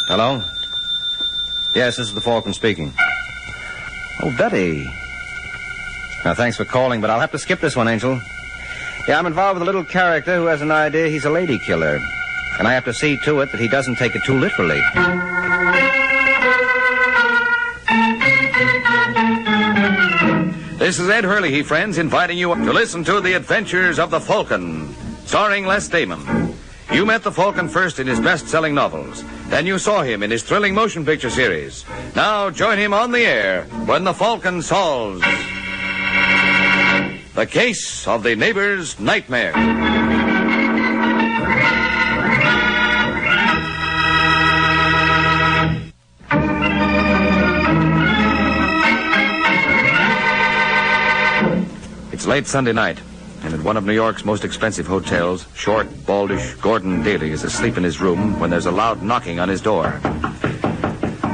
Hello? Yes, this is the Falcon speaking. Oh, Betty. Now, thanks for calling, but I'll have to skip this one, Angel. Yeah, I'm involved with a little character who has an idea he's a lady killer. And I have to see to it that he doesn't take it too literally. This is Ed Hurley, friends, inviting you to listen to The Adventures of the Falcon, starring Les Damon. You met the Falcon first in his best-selling novels. Then you saw him in his thrilling motion picture series. Now join him on the air when the Falcon solves the case of the neighbor's nightmare. It's late Sunday night, and at one of New York's most expensive hotels, short, baldish Gordon Daly is asleep in his room when there's a loud knocking on his door.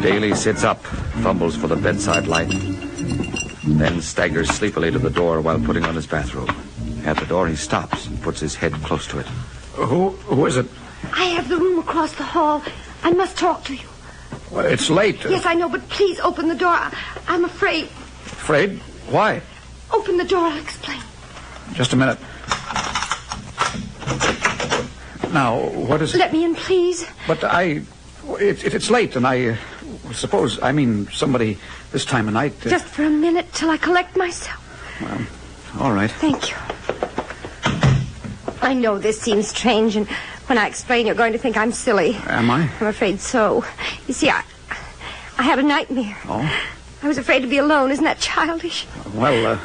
Daly sits up, fumbles for the bedside light, then staggers sleepily to the door while putting on his bathrobe. At the door, he stops and puts his head close to it. Who is it? I have the room across the hall. I must talk to you. Well, it's late. Yes, I know, but please open the door. I'm afraid. Afraid? Why? Open the door, I'll explain. Just a minute. Now, what is it? Let me in, please. But it's late, and I suppose, somebody this time of night... Just for a minute till I collect myself. Well, all right. Thank you. I know this seems strange, and when I explain, you're going to think I'm silly. Am I? I'm afraid so. You see, I had a nightmare. Oh? I was afraid to be alone. Isn't that childish? Well,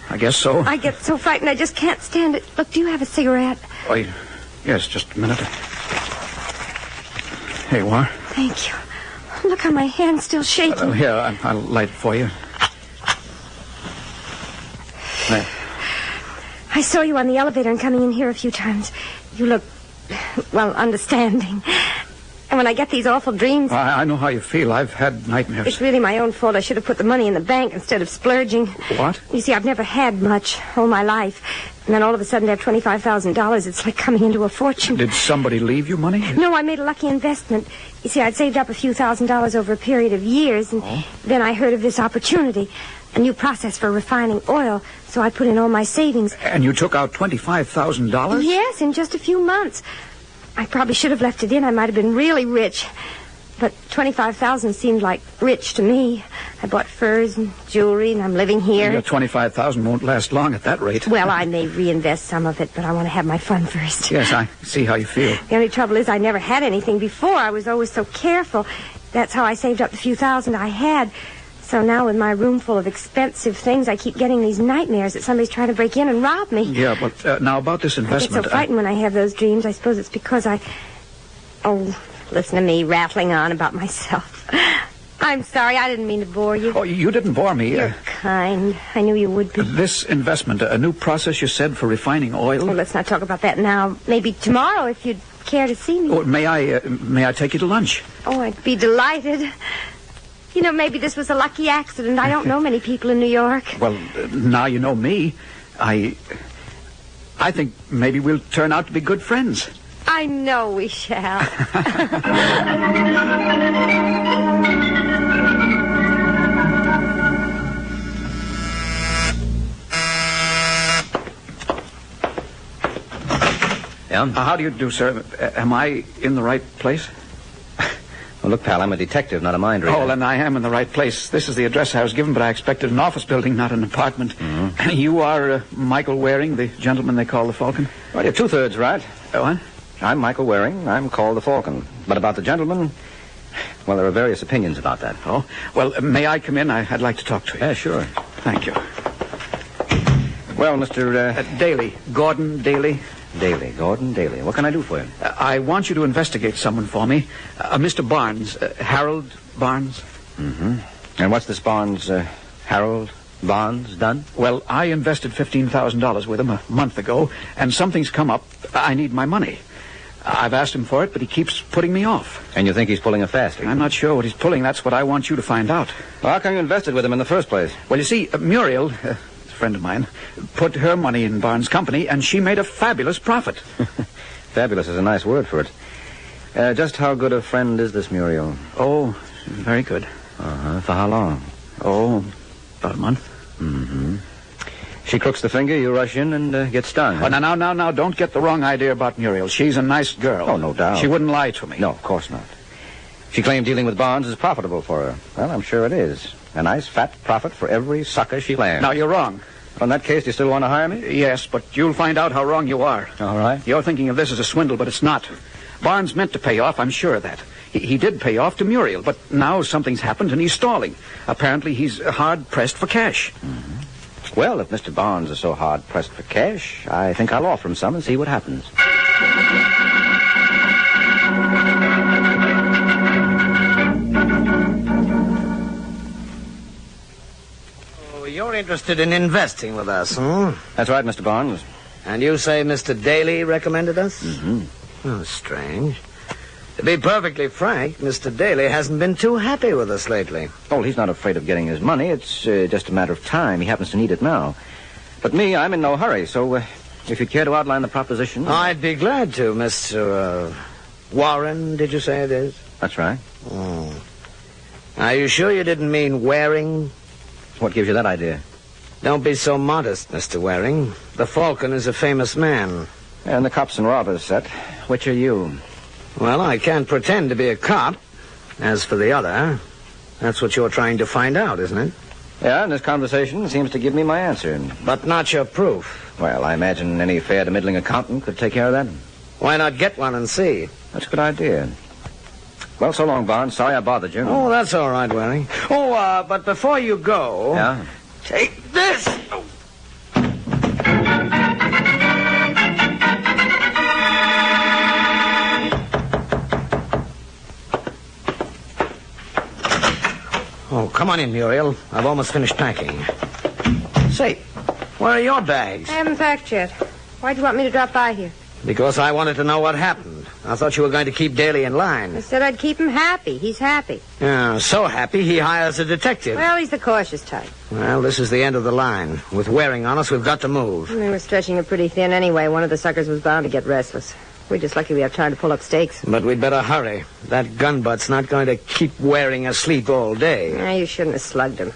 I guess so. I get so frightened I just can't stand it. Look, do you have a cigarette? Why, yes, just a minute. Here you are. Thank you. Look how my hand's still shaking. Here, I'll light it for you. There. I saw you on the elevator and coming in here a few times. You look, well, understanding. And when I get these awful dreams... I know how you feel. I've had nightmares. It's really my own fault. I should have put the money in the bank instead of splurging. What? You see, I've never had much all my life. And then all of a sudden to have $25,000, it's like coming into a fortune. Did somebody leave you money? No, I made a lucky investment. You see, I'd saved up a few $1,000s over a period of years, and then I heard of this opportunity, a new process for refining oil, so I put in all my savings. And you took out $25,000? Yes, in just a few months. I probably should have left it in. I might have been really rich. But $25,000 seemed like rich to me. I bought furs and jewelry, and I'm living here. Your $25,000 won't last long at that rate. Well, I may reinvest some of it, but I want to have my fun first. Yes, I see how you feel. The only trouble is I never had anything before. I was always so careful. That's how I saved up the few thousand I had. So now with my room full of expensive things, I keep getting these nightmares that somebody's trying to break in and rob me. Yeah, but now about this investment... I get so frightened when I have those dreams. I suppose it's because I... Oh, listen to me rattling on about myself. I'm sorry, I didn't mean to bore you. Oh, you didn't bore me. You're kind. I knew you would be. This investment, a new process you said for refining oil? Well, let's not talk about that now. Maybe tomorrow if you'd care to see me. Oh, may I take you to lunch? Oh, I'd be delighted. You know, maybe this was a lucky accident. I don't know many people in New York. Well, now you know me. I think maybe we'll turn out to be good friends. I know we shall. Yeah? How do you do, sir? Am I in the right place? Well, look, pal, I'm a detective, not a mind reader. Oh, then I am in the right place. This is the address I was given, but I expected an office building, not an apartment. Mm-hmm. You are Michael Waring, the gentleman they call the Falcon? Well, you're two-thirds right. What? I'm Michael Waring. I'm called the Falcon. But about the gentleman, well, there are various opinions about that. Oh, well, may I come in? I'd like to talk to you. Yeah, sure. Thank you. Well, Mr. Daly. Gordon Daly. Daly. Gordon Daly. What can I do for you? I want you to investigate someone for me. Mr. Barnes. Harold Barnes. Mm-hmm. And what's this Barnes, Harold Barnes done? Well, I invested $15,000 with him a month ago, and something's come up. I need my money. I've asked him for it, but he keeps putting me off. And you think he's pulling a fast one? I'm not sure what he's pulling. That's what I want you to find out. Well, how come you invested with him in the first place? Well, you see, Muriel, a friend of mine, put her money in Barnes' company, and she made a fabulous profit. Fabulous is a nice word for it. Just how good a friend is this Muriel? Oh, very good. Uh-huh. For how long? Oh, about a month. Mm-hmm. She crooks the finger, you rush in and get stung. Oh, now, don't get the wrong idea about Muriel. She's a nice girl. Oh, no doubt. She wouldn't lie to me. No, of course not. She claimed dealing with bonds is profitable for her. Well, I'm sure it is. A nice fat profit for every sucker she lands. Now, you're wrong. Well, in that case, do you still want to hire me? Yes, but you'll find out how wrong you are. All right. You're thinking of this as a swindle, but it's not. Barnes meant to pay off, I'm sure of that. He did pay off to Muriel, but now something's happened and he's stalling. Apparently, he's hard-pressed for cash. Mm-hmm. Well, if Mr. Barnes is so hard-pressed for cash, I think I'll offer him some and see what happens. Oh, you're interested in investing with us, huh? That's right, Mr. Barnes. And you say Mr. Daly recommended us? Mm-hmm. Oh, strange. To be perfectly frank, Mr. Daly hasn't been too happy with us lately. Oh, he's not afraid of getting his money. It's just a matter of time. He happens to need it now. But me, I'm in no hurry, so if you'd care to outline the proposition... I'd be glad to, Mr. Warren, did you say it is? That's right. Oh. Are you sure you didn't mean Waring? What gives you that idea? Don't be so modest, Mr. Waring. The Falcon is a famous man. And the cops and robbers set. Which are you? Well, I can't pretend to be a cop. As for the other, that's what you're trying to find out, isn't it? Yeah, and this conversation seems to give me my answer. But not your proof. Well, I imagine any fair to middling accountant could take care of that. Why not get one and see? That's a good idea. Well, so long, Barnes. Sorry I bothered you. Oh, that's all right, Waring. Oh, but before you go... Yeah? Take this! Oh, come on in, Muriel. I've almost finished packing. Say, where are your bags? I haven't packed yet. Why'd you want me to drop by here? Because I wanted to know what happened. I thought you were going to keep Daly in line. I said I'd keep him happy. He's happy. Yeah, so happy he hires a detective. Well, he's the cautious type. Well, this is the end of the line. With Waring on us, we've got to move. We were stretching it pretty thin anyway. One of the suckers was bound to get restless. We're just lucky we have time to pull up stakes. But we'd better hurry. That gunbutt's not going to keep Waring asleep all day. Nah, you shouldn't have slugged him.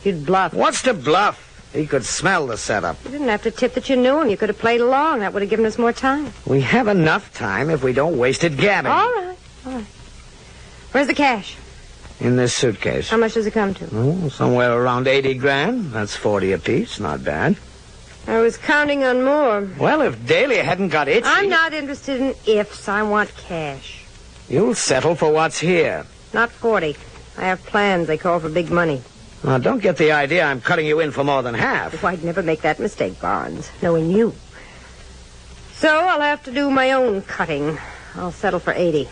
You'd bluff. What's to bluff? He could smell the setup. You didn't have to tip that you knew him. You could have played along. That would have given us more time. We have enough time if we don't waste it gabbing. All right. Where's the cash? In this suitcase. How much does it come to? Oh, somewhere around 80 grand. That's 40 apiece. Not bad. I was counting on more. Well, if Daly hadn't got itchy... I'm not interested in ifs. I want cash. You'll settle for what's here. Not 40. I have plans. They call for big money. Now, don't get the idea I'm cutting you in for more than half. Oh, I'd never make that mistake, Barnes, knowing you. So I'll have to do my own cutting. I'll settle for 80.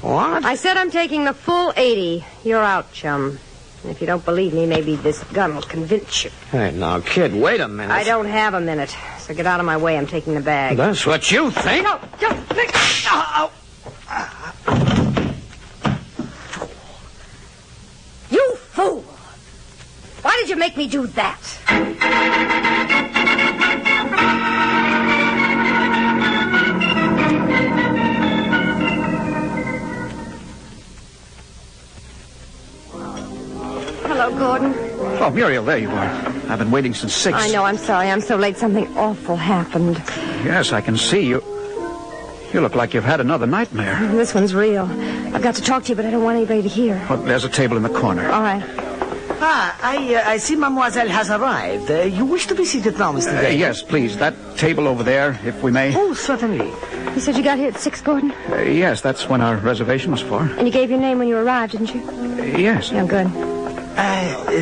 What? I said I'm taking the full 80. You're out, chum. And if you don't believe me, maybe this gun will convince you. Hey, now, kid, wait a minute. I don't have a minute. So get out of my way. I'm taking the bag. That's what you think? No, don't. You fool! Why did you make me do that? Hello, Gordon. Oh, Muriel, there you are. I've been waiting since 6. I know, I'm sorry. I'm so late. Something awful happened. Yes, I can see you. You look like you've had another nightmare. This one's real. I've got to talk to you, but I don't want anybody to hear. Oh, there's a table in the corner. All right. I see Mademoiselle has arrived. You wish to be seated now, Mr. Drake? Yes, please. That table over there, if we may. Oh, certainly. You said you got here at 6, Gordon? Yes, that's when our reservation was for. And you gave your name when you arrived, didn't you? Yes. Yeah, good.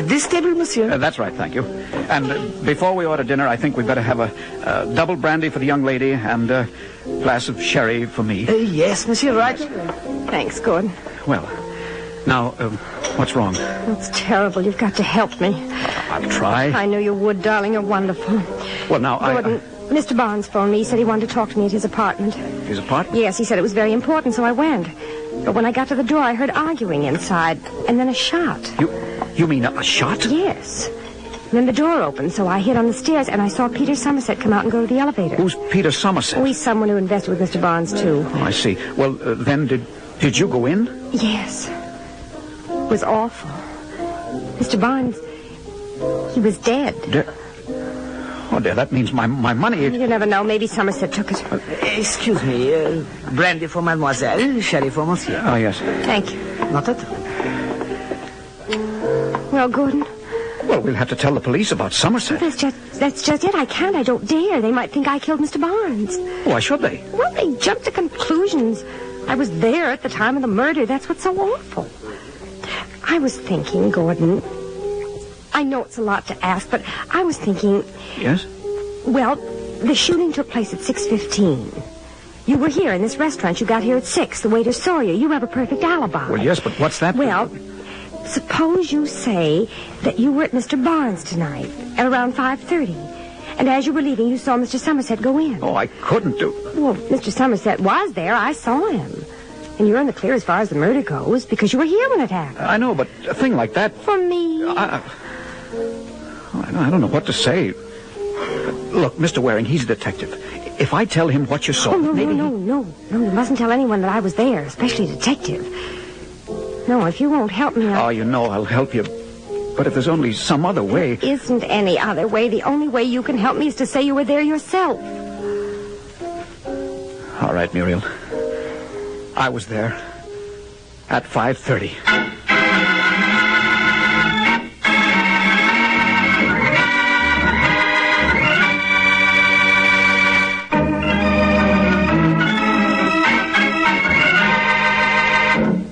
This table, monsieur? That's right, thank you. And before we order dinner, I think we'd better have a double brandy for the young lady and a glass of sherry for me. Yes, monsieur, right? Thanks, Gordon. Well, now, what's wrong? It's terrible. You've got to help me. I'll try. I knew you would, darling. You're wonderful. Well, now, Gordon, Mr. Barnes phoned me. He said he wanted to talk to me at his apartment. His apartment? Yes, he said it was very important, so I went. But when I got to the door, I heard arguing inside, and then a shot. You mean a shot? Yes. And then the door opened, so I hid on the stairs, and I saw Peter Somerset come out and go to the elevator. Who's Peter Somerset? Oh, he's someone who invested with Mr. Barnes, too. Oh, I see. Well, then did you go in? Yes. It was awful. Mr. Barnes, he was dead. Oh, dear, that means my money... You never know. Maybe Somerset took it. Excuse me. Brandy for mademoiselle, sherry for monsieur. Oh, yes. Thank you. Not at all. Well, Gordon... Well, we'll have to tell the police about Somerset. That's just it. I can't. I don't dare. They might think I killed Mr. Barnes. Why should they? Well, they jump to conclusions. I was there at the time of the murder. That's what's so awful. I was thinking, Gordon... I know it's a lot to ask, but I was thinking... Yes? Well, the shooting took place at 6:15. You were here in this restaurant. You got here at 6. The waiter saw you. You have a perfect alibi. Well, yes, but what's that? Well, suppose you say that you were at Mr. Barnes tonight at around 5:30. And as you were leaving, you saw Mr. Somerset go in. Oh, I couldn't do... Well, Mr. Somerset was there. I saw him. And you're in the clear as far as the murder goes because you were here when it happened. I know, but a thing like that... For me... I don't know what to say. Look, Mr. Waring, he's a detective. If I tell him what you saw... Oh, no, maybe no. You mustn't tell anyone that I was there, especially a detective. No, if you won't help me... Oh, you know I'll help you. But if there's only some other way... There isn't any other way. The only way you can help me is to say you were there yourself. All right, Muriel. I was there at 5:30.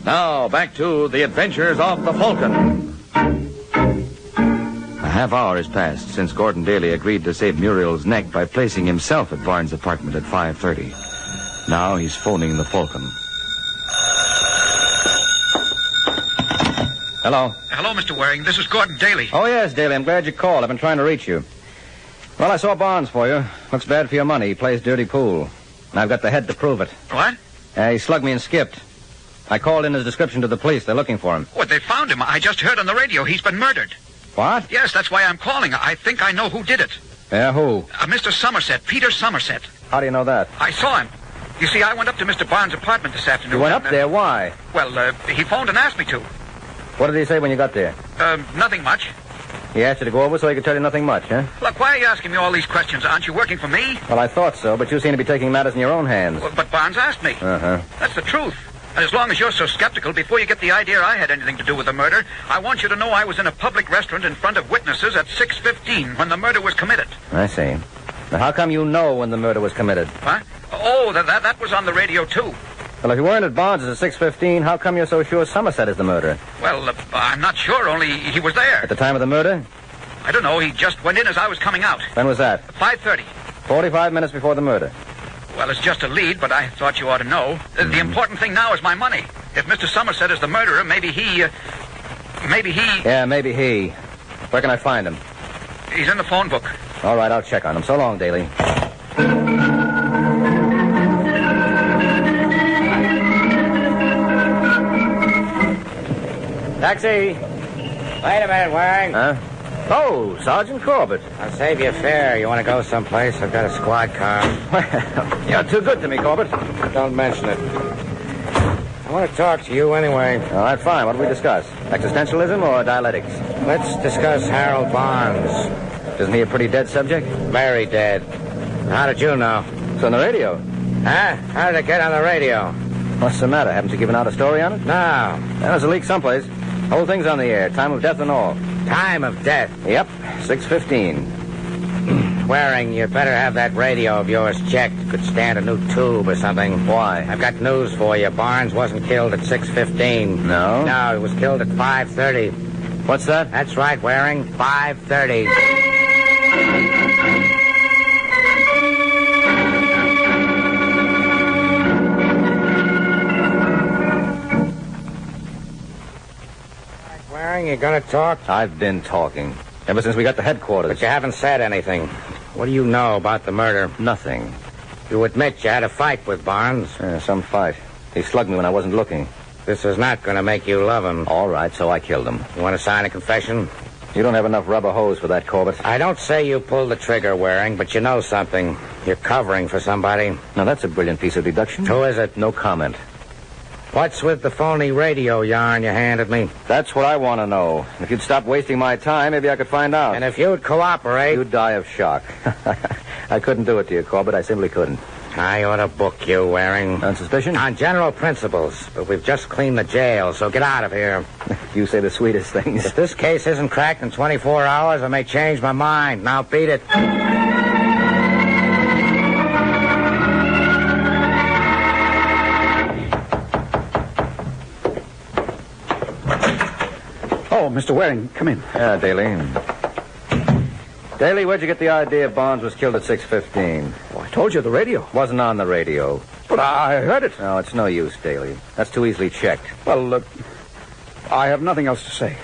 Now, back to the adventures of the Falcon. A half hour has passed since Gordon Daly agreed to save Muriel's neck by placing himself at Barnes' apartment at 5:30. Now he's phoning the Falcon. Hello. Hello, Mr. Waring. This is Gordon Daly. Oh, yes, Daly. I'm glad you called. I've been trying to reach you. Well, I saw Barnes for you. Looks bad for your money. He plays dirty pool. And I've got the head to prove it. What? He slugged me and skipped. I called in his description to the police. They're looking for him. What, they found him. I just heard on the radio he's been murdered. What? Yes, that's why I'm calling. I think I know who did it. Yeah, who? Mr. Somerset, Peter Somerset. How do you know that? I saw him. You see, I went up to Mr. Barnes' apartment this afternoon. You went up there? Why? Well, he phoned and asked me to. What did he say when you got there? Nothing much. He asked you to go over so he could tell you nothing much, huh? Look, why are you asking me all these questions? Aren't you working for me? Well, I thought so, but you seem to be taking matters in your own hands. Well, but Barnes asked me. Uh-huh. That's the truth. And as long as you're so skeptical, before you get the idea I had anything to do with the murder, I want you to know I was in a public restaurant in front of witnesses at 6:15 when the murder was committed. I see. Now, how come you know when the murder was committed? What? Oh, that was on the radio, too. Well, if you weren't at Barnes at 6:15, how come you're so sure Somerset is the murderer? Well, I'm not sure, only he was there. At the time of the murder? I don't know, he just went in as I was coming out. When was that? 5:30. 45 minutes before the murder. Well, it's just a lead, but I thought you ought to know. The important thing now is my money. If Mr. Somerset is the murderer, maybe he... Yeah, maybe he. Where can I find him? He's in the phone book. All right, I'll check on him. So long, Daly. Taxi! Wait a minute, Waring. Huh? Oh, Sergeant Corbett. I'll save you a fare. You want to go someplace? I've got a squad car. Well, you're too good to me, Corbett. Don't mention it. I want to talk to you anyway. All right, fine. What do we discuss? Existentialism or dialectics? Let's discuss Harold Barnes. Isn't he a pretty dead subject? Very dead. How did you know? It's on the radio. Huh? How did it get on the radio? What's the matter? Haven't you given out a story on it? No. There's a leak someplace. Whole thing's on the air. Time of death and all. Time of death? Yep. 6:15. Waring, you'd better have that radio of yours checked. Could stand a new tube or something. Why? I've got news for you. Barnes wasn't killed at 6:15. No? No, he was killed at 5:30. What's that? That's right, Waring. 5:30. Waring, you gonna talk? I've been talking. Ever since we got to headquarters. But you haven't said anything. What do you know about the murder? Nothing. You admit you had a fight with Barnes? Some fight. He slugged me when I wasn't looking. This is not going to make you love him. All right, so I killed him. You want to sign a confession? You don't have enough rubber hose for that, Corbett. I don't say you pulled the trigger, Waring, but you know something. You're covering for somebody. Now, that's a brilliant piece of deduction. Who is it? No comment. What's with the phony radio yarn you handed me? That's what I want to know. If you'd stop wasting my time, maybe I could find out. And if you'd cooperate... You'd die of shock. I couldn't do it to you, Corbett. I simply couldn't. I ought to book you, Waring. On suspicion? On general principles. But we've just cleaned the jail, so get out of here. You say the sweetest things. If this case isn't cracked in 24 hours, I may change my mind. Now beat it. Oh, Mr. Waring, come in. Yeah, Daly. Daly, where'd you get the idea Bonds was killed at 6:15? Oh, I told you the radio. Wasn't on the radio. But I heard it. No, it's no use, Daly. That's too easily checked. Well, I have nothing else to say.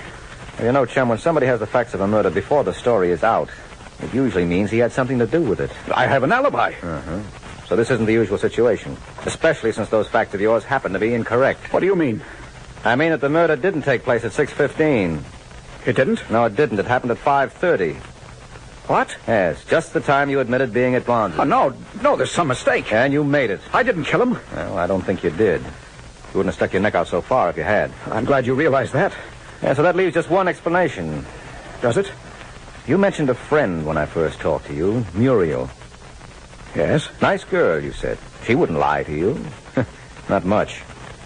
You know, chum, when somebody has the facts of a murder before the story is out, it usually means he had something to do with it. I have an alibi. Uh-huh. So this isn't the usual situation, especially since those facts of yours happen to be incorrect. What do you mean? I mean that the murder didn't take place at 6:15. It didn't? No, it didn't. It happened at 5:30. What? Yes, just the time you admitted being at Bonds. Oh, no, there's some mistake. And you made it. I didn't kill him. Well, I don't think you did. You wouldn't have stuck your neck out so far if you had. I'm glad you realize that. Yeah, so that leaves just one explanation. Does it? You mentioned a friend when I first talked to you, Muriel. Yes? Nice girl, you said. She wouldn't lie to you. Not much.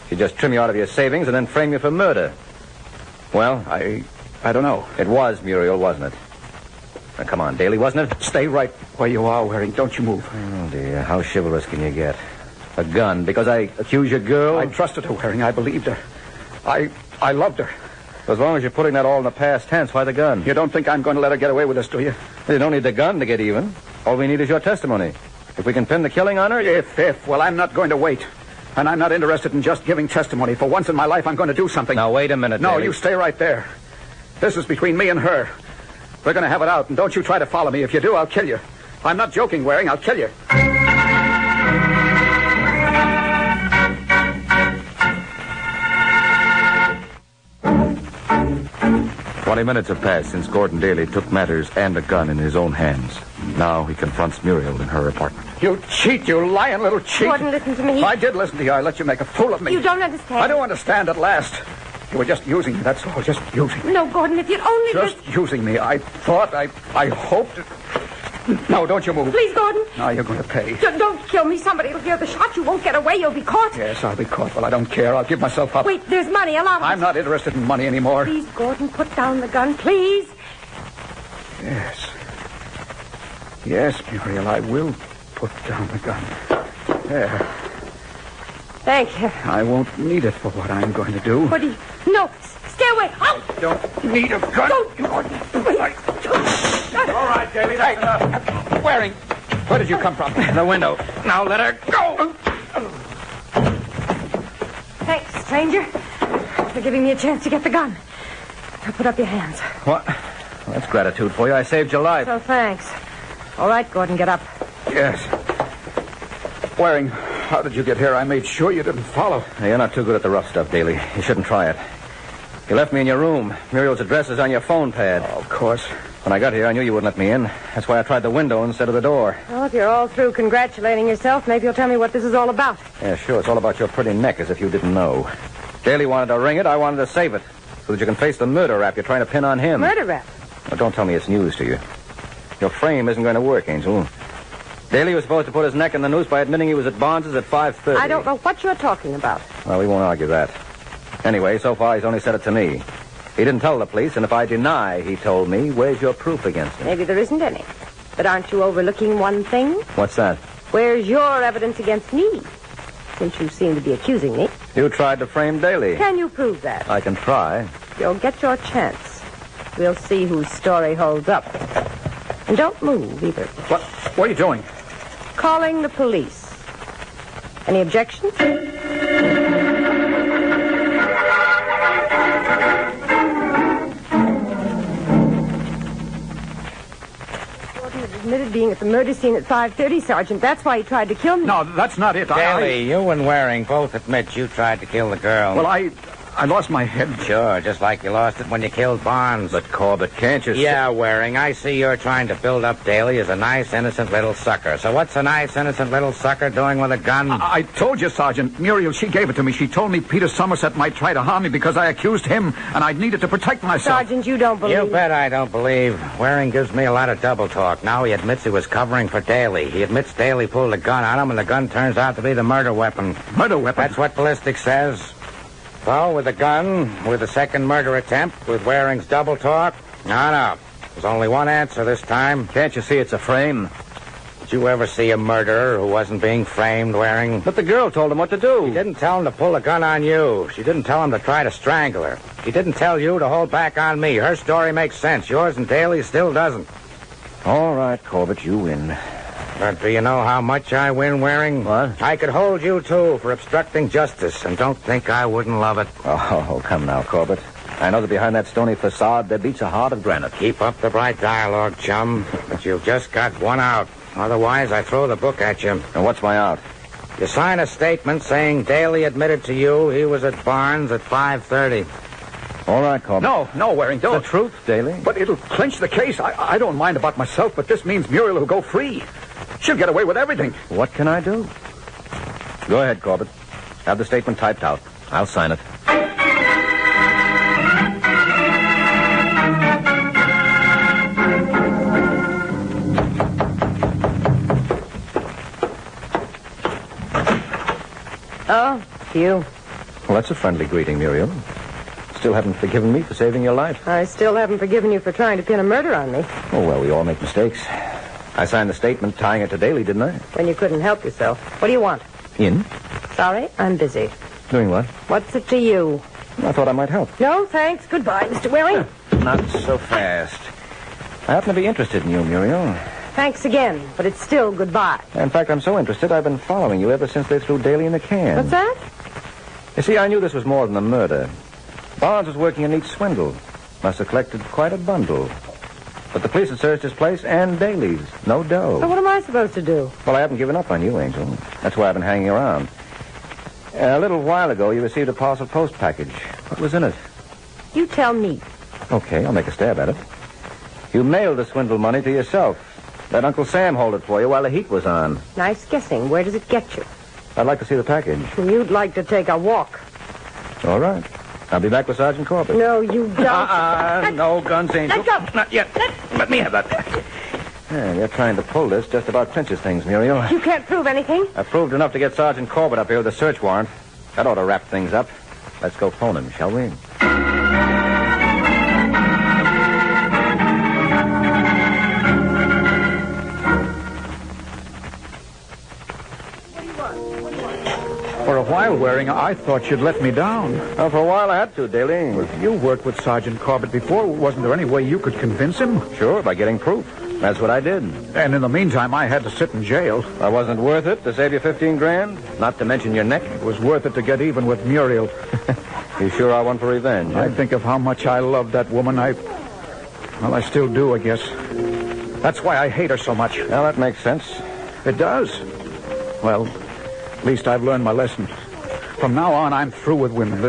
She'd just trim you out of your savings and then frame you for murder. Well, I don't know. It was Muriel, wasn't it? Now, come on, Daly, wasn't it? Stay right where you are, Waring. Don't you move. Oh, dear. How chivalrous can you get? A gun because I accuse your girl? I trusted her, Waring. I believed her. I loved her. As long as you're putting that all in the past tense, why the gun? You don't think I'm going to let her get away with this, do you? You don't need the gun to get even. All we need is your testimony. If we can pin the killing on her... Well, I'm not going to wait. And I'm not interested in just giving testimony. For once in my life, I'm going to do something. Now, wait a minute, No, Daly. you stay right there. This is between me and her. We're going to have it out, and don't you try to follow me. If you do, I'll kill you. I'm not joking, Waring. I'll kill you. 20 minutes have passed since Gordon Daly took matters and a gun in his own hands. Now he confronts Muriel in her apartment. You cheat, you lying little cheat. Gordon, listen to me. I did listen to you. I let you make a fool of me. You don't understand. I don't understand at last. You were just using me, that's all. Just using me. No, Gordon, if you'd only... Just using me. I thought, I hoped... No, don't you move. Please, Gordon. Now you're going to pay. Don't kill me. Somebody will hear the shot. You won't get away. You'll be caught. Yes, I'll be caught. Well, I don't care. I'll give myself up. Wait, there's money. Allow me. I'm not interested in money anymore. Please, Gordon, put down the gun, please. Yes. Yes, Muriel, I will put down the gun. There. Thank you. I won't need it for what I'm going to do. What do you... No, stay away. Oh! Don't need a gun. Don't. Gordon. All right, Daly, that's enough. Waring, where did you come from? The window. Now let her go. Thanks, stranger, for giving me a chance to get the gun. Now put up your hands. What? Well, that's gratitude for you. I saved your life. So thanks. All right, Gordon, get up. Yes. Waring, how did you get here? I made sure you didn't follow. Now, you're not too good at the rough stuff, Daly. You shouldn't try it. You left me in your room. Muriel's address is on your phone pad. Oh, of course. When I got here, I knew you wouldn't let me in. That's why I tried the window instead of the door. Well, if you're all through congratulating yourself, maybe you'll tell me what this is all about. Yeah, sure. It's all about your pretty neck, as if you didn't know. Daly wanted to ring it. I wanted to save it. So that you can face the murder rap you're trying to pin on him. Murder rap? Well, don't tell me it's news to you. Your frame isn't going to work, Angel. Daly was supposed to put his neck in the noose by admitting he was at Barnes's at 5:30. I don't know what you're talking about. Well, we won't argue that. Anyway, so far he's only said it to me. He didn't tell the police, and if I deny he told me, where's your proof against him? Maybe there isn't any. But aren't you overlooking one thing? What's that? Where's your evidence against me? Since you seem to be accusing me. You tried to frame Daly. Can you prove that? I can try. You'll get your chance. We'll see whose story holds up. And don't move, either. What are you doing? Calling the police. Any objections? Admitted being at the murder scene at 5:30, Sergeant. That's why he tried to kill me. No, that's not it. Daly, you and Waring both admit you tried to kill the girl. Well, I lost my head. Sure, just like you lost it when you killed Barnes. But, Corbett, can't you... Yeah, Waring, I see you're trying to build up Daly as a nice, innocent little sucker. So what's a nice, innocent little sucker doing with a gun? I told you, Sergeant. Muriel, she gave it to me. She told me Peter Somerset might try to harm me because I accused him, and I needed to protect myself. Sergeant, you don't believe... You bet I don't believe. Waring gives me a lot of double talk. Now he admits he was covering for Daly. He admits Daly pulled a gun on him, and the gun turns out to be the murder weapon. Murder weapon? That's what ballistics says. So, with the gun, with the second murder attempt, with Waring's double talk, no. There's only one answer this time. Can't you see it's a frame? Did you ever see a murderer who wasn't being framed, Waring? But the girl told him what to do. She didn't tell him to pull a gun on you. She didn't tell him to try to strangle her. She didn't tell you to hold back on me. Her story makes sense. Yours and Daly's still doesn't. All right, Corbett, you win. But do you know how much I win, Waring? What? I could hold you, too, for obstructing justice, and don't think I wouldn't love it. Oh, come now, Corbett. I know that behind that stony facade there beats a heart of granite. Keep up the bright dialogue, chum. But you've just got one out. Otherwise, I throw the book at you. And what's my out? You sign a statement saying Daly admitted to you he was at Barnes at 5:30. All right, Corbett. No, Waring, don't. The truth, Daly. But it'll clinch the case. I don't mind about myself, but this means Muriel will go free. She'll get away with everything. What can I do? Go ahead, Corbett. Have the statement typed out. I'll sign it. Oh, you. Well, that's a friendly greeting, Muriel. Still haven't forgiven me for saving your life. I still haven't forgiven you for trying to pin a murder on me. Oh, well, we all make mistakes. I signed the statement tying it to Daly, didn't I? When you couldn't help yourself. What do you want? In? Sorry, I'm busy. Doing what? What's it to you? I thought I might help. No, thanks. Goodbye, Mr. Waring. Not so fast. I happen to be interested in you, Muriel. Thanks again, but it's still goodbye. In fact, I'm so interested, I've been following you ever since they threw Daly in the can. What's that? You see, I knew this was more than a murder. Barnes was working a neat swindle. Must have collected quite a bundle. But the police had searched his place and Daly's. No dough. So what am I supposed to do? Well, I haven't given up on you, Angel. That's why I've been hanging around. A little while ago, you received a parcel post package. What was in it? You tell me. Okay, I'll make a stab at it. You mailed the swindle money to yourself. Let Uncle Sam hold it for you while the heat was on. Nice guessing. Where does it get you? I'd like to see the package. You'd like to take a walk. All right. I'll be back with Sergeant Corbett. No, you don't. No guns, Angel. Let go. Not yet. Let me have that. Yeah, you're trying to pull this just about clinches things, Muriel. You can't prove anything. I proved enough to get Sergeant Corbett up here with a search warrant. That ought to wrap things up. Let's go phone him, shall we? For a while, Waring, I thought you'd let me down. Well, for a while I had to, Daly. You worked with Sergeant Corbett before. Wasn't there any way you could convince him? Sure, by getting proof. That's what I did. And in the meantime, I had to sit in jail. I wasn't worth it to save you 15 grand, not to mention your neck. It was worth it to get even with Muriel. You sure are one for revenge, huh? I think of how much I loved that woman. I still do, I guess. That's why I hate her so much. Well, that makes sense. It does. Well, at least I've learned my lesson. From now on, I'm through with women.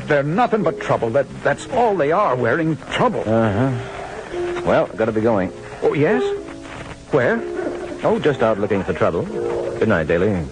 They're nothing but trouble. That's all they are, Waring. Trouble. Uh-huh. Well, gotta be going. Oh, yes? Where? Oh, just out looking for trouble. Good night, Daly.